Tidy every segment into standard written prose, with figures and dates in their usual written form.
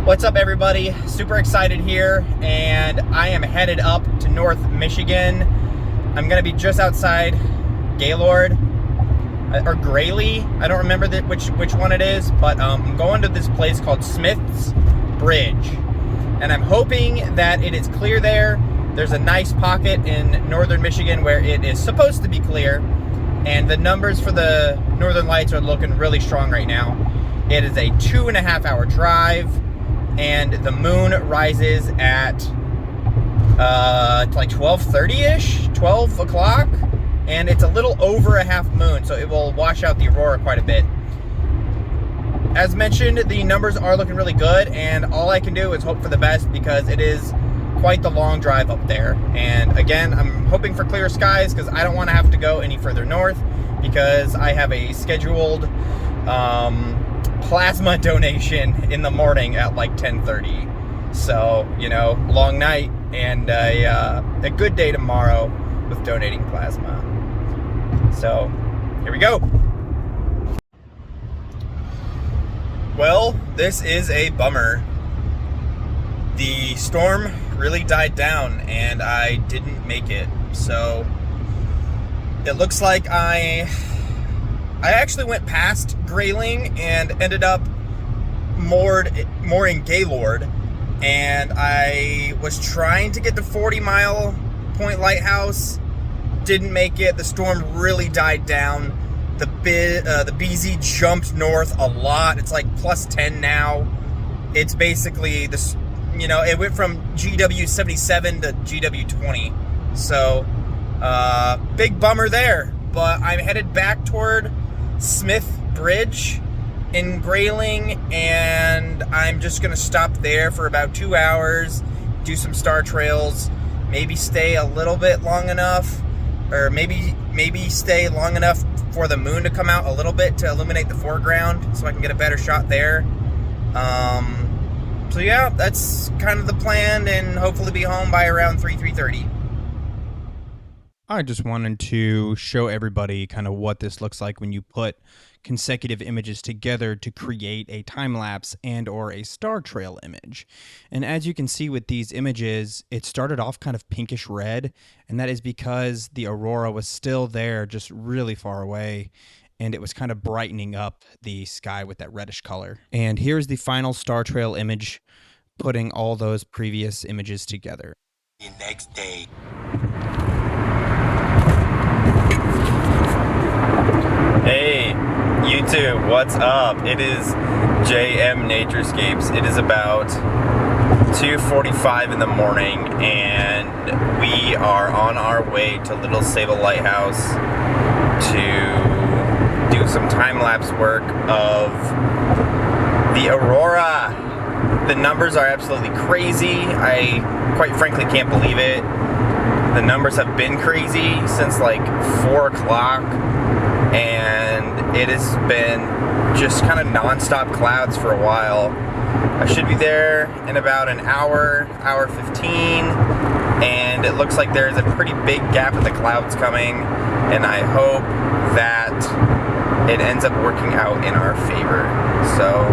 What's up, everybody? Super excited here, and I am headed up to North Michigan. I'm gonna be just outside Gaylord or Greeley. I don't remember which one it is, but I'm going to this place called Smith's Bridge, and I'm hoping that it is clear there. There's a nice pocket in northern Michigan where it is supposed to be clear, and the numbers for the northern lights are looking really strong right now. It is a 2.5-hour drive, and the moon rises at like 12:30-ish, 12 o'clock, and it's a little over a half moon, so it will wash out the aurora quite a bit. As mentioned, the numbers are looking really good, and all I can do is hope for the best because it is quite the long drive up there. And again, I'm hoping for clear skies because I don't want to have to go any further north because I have a scheduled plasma donation in the morning at like 10:30. So, you know, long night and a good day tomorrow with donating plasma. So, here we go. Well, this is a bummer. The storm really died down and I didn't make it. So, it looks like I actually went past Grayling and ended up more in Gaylord, and I was trying to get to 40 Mile Point Lighthouse, didn't make it. The storm really died down. The BZ jumped north a lot. It's like plus 10 now. It's basically this, you know, it went from GW 77 to GW 20. So big bummer there, but I'm headed back toward Smith Bridge in Grayling, and I'm just gonna stop there for about 2 hours, do some star trails, maybe stay a little bit long enough, or maybe stay long enough for the moon to come out a little bit to illuminate the foreground so I can get a better shot there. So yeah, that's kind of the plan, and hopefully be home by around 3:30. I just wanted to show everybody kind of what this looks like when you put consecutive images together to create a time-lapse and or a star trail image. And as you can see with these images, it started off kind of pinkish red, and that is because the aurora was still there, just really far away, and it was kind of brightening up the sky with that reddish color. And here's the final star trail image, putting all those previous images together. The next day. Hey, YouTube, what's up? It is JM Naturescapes. It is about 2:45 in the morning, and we are on our way to Little Sable Lighthouse to do some time-lapse work of the aurora. The numbers are absolutely crazy. I quite frankly can't believe it. The numbers have been crazy since like 4 o'clock. And it has been just kind of non-stop clouds for a while. I should be there in about an hour 15, and it looks like there's a pretty big gap in the clouds coming, and I hope that it ends up working out in our favor. So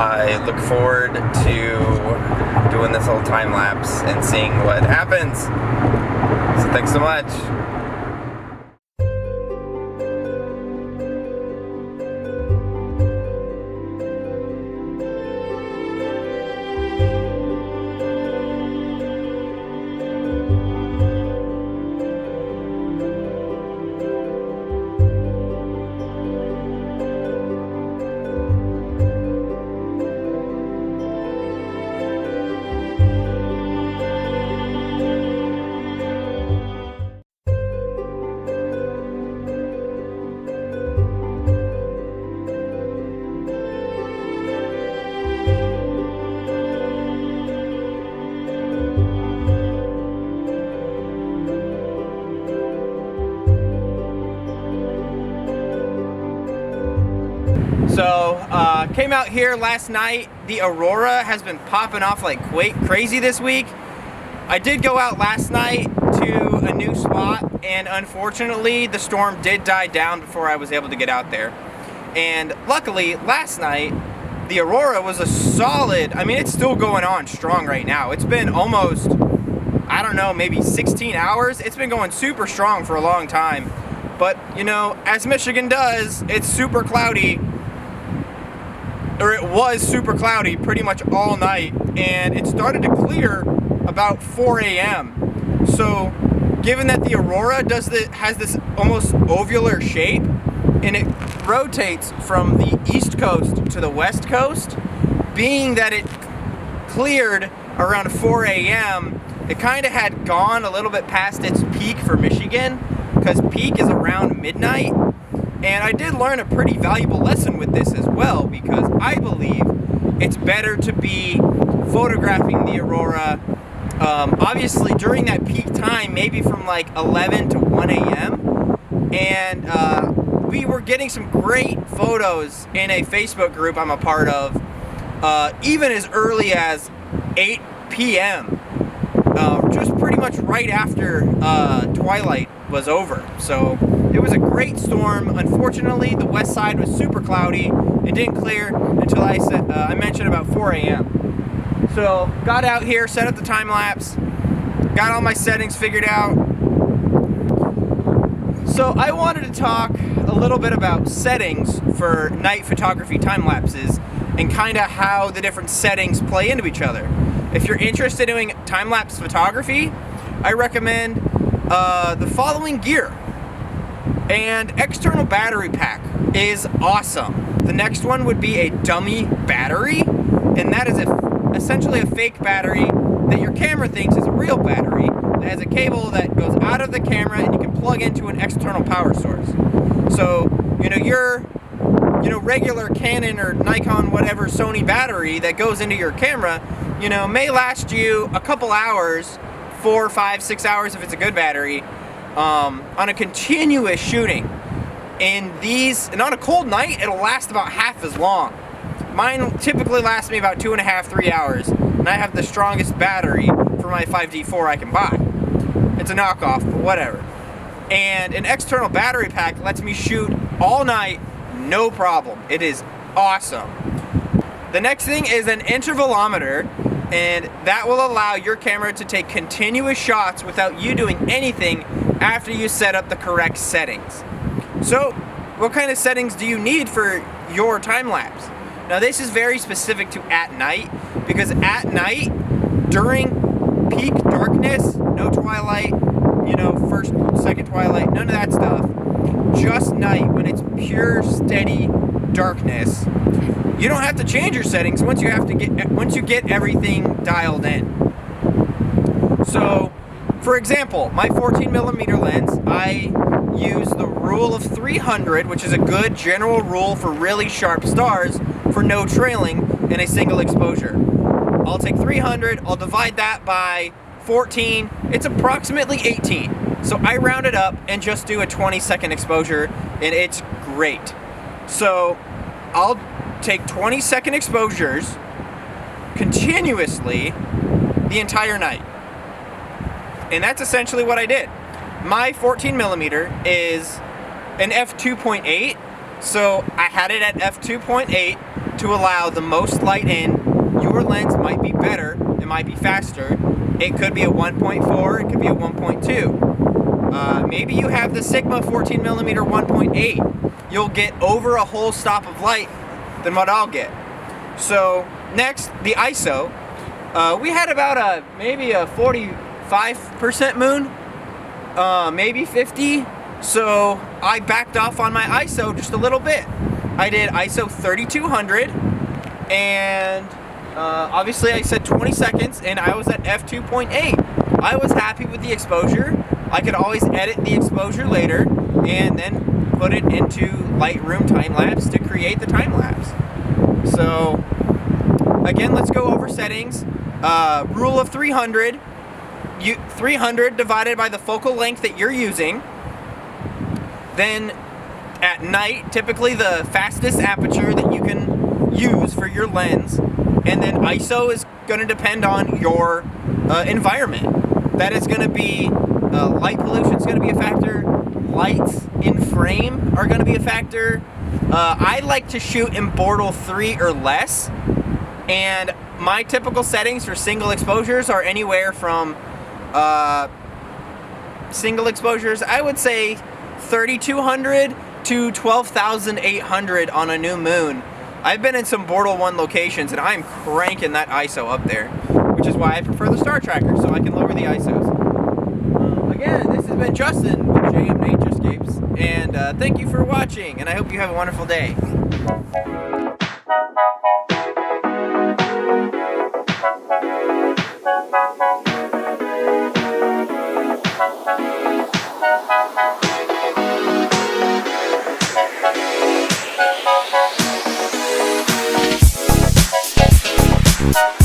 I look forward to doing this little time lapse and seeing what happens. So thanks so much. So, came out here last night. The aurora has been popping off like crazy this week. I did go out last night to a new spot, and unfortunately the storm did die down before I was able to get out there. And luckily, last night, the Aurora was a solid, I mean, it's still going on strong right now. It's been almost, I don't know, maybe 16 hours. It's been going super strong for a long time. But, you know, as Michigan does, it's super cloudy, or it was super cloudy pretty much all night, and it started to clear about 4 a.m. So, given that the Aurora has this almost ovular shape, and it rotates from the east coast to the west coast, being that it cleared around 4 a.m., it kind of had gone a little bit past its peak for Michigan, because peak is around midnight. And I did learn a pretty valuable lesson with this as well, because I believe it's better to be photographing the Aurora obviously during that peak time, maybe from like 11 to 1 a.m. And we were getting some great photos in a Facebook group I'm a part of, even as early as 8 p.m. Just pretty much right after twilight was over. So it was a great storm. Unfortunately, the west side was super cloudy. It didn't clear until I mentioned about 4 a.m. So got out here, set up the time lapse, got all my settings figured out. So I wanted to talk a little bit about settings for night photography time lapses and kind of how the different settings play into each other. If you're interested in doing time-lapse photography, I recommend the following gear. And external battery pack is awesome. The next one would be a dummy battery, and that is essentially a fake battery that your camera thinks is a real battery that has a cable that goes out of the camera and you can plug into an external power source. So, you know, your regular Canon or Nikon, whatever Sony battery that goes into your camera, you know, may last you a couple hours, 4, 5, 6 hours if it's a good battery, on a continuous shooting. And on a cold night, it'll last about half as long. Mine typically lasts me about 2.5, 3 hours, and I have the strongest battery for my 5D4 I can buy. It's a knockoff, but whatever. And an external battery pack lets me shoot all night, no problem. It is awesome. The next thing is an intervalometer, and that will allow your camera to take continuous shots without you doing anything after you set up the correct settings. So, what kind of settings do you need for your time lapse? Now, this is very specific to at night, because at night, during peak darkness, no twilight, you know, first, second twilight, none of that stuff, just night when it's pure, steady darkness, you don't have to change your settings once you get everything dialed in. So, for example, my 14mm lens, I use the rule of 300, which is a good general rule for really sharp stars for no trailing in a single exposure. I'll take 300, I'll divide that by 14, it's approximately 18. So I round it up and just do a 20-second exposure, and it's great. So I'll take 20-second exposures continuously the entire night. And that's essentially what I did. My 14mm is an f2.8, so I had it at f2.8 to allow the most light in. Your lens might be better, it might be faster. It could be a 1.4, it could be a 1.2. Maybe you have the Sigma 14mm 1.8. You'll get over a whole stop of light than what I'll get. So next, the ISO. We had about maybe a 45% moon, maybe 50. So I backed off on my ISO just a little bit. I did ISO 3200, and obviously I said 20 seconds, and I was at f2.8. I was happy with the exposure. I could always edit the exposure later and then put it into Lightroom time-lapse to create the time-lapse. So again, let's go over settings. Rule of 300. 300 divided by the focal length that you're using. Then at night, typically the fastest aperture that you can use for your lens. And then ISO is going to depend on your environment. That is going to be, light pollution is going to be a factor. Lights in frame are going to be a factor. I like to shoot in Bortle 3 or less, and my typical settings for single exposures are anywhere from single exposures, I would say 3,200 to 12,800 on a new moon. I've been in some Bortle 1 locations and I'm cranking that ISO up there, which is why I prefer the Star Tracker, so I can lower the ISOs. Again, this has been Justin with JM Naturescapes, and thank you for watching, and I hope you have a wonderful day. We'll be right back.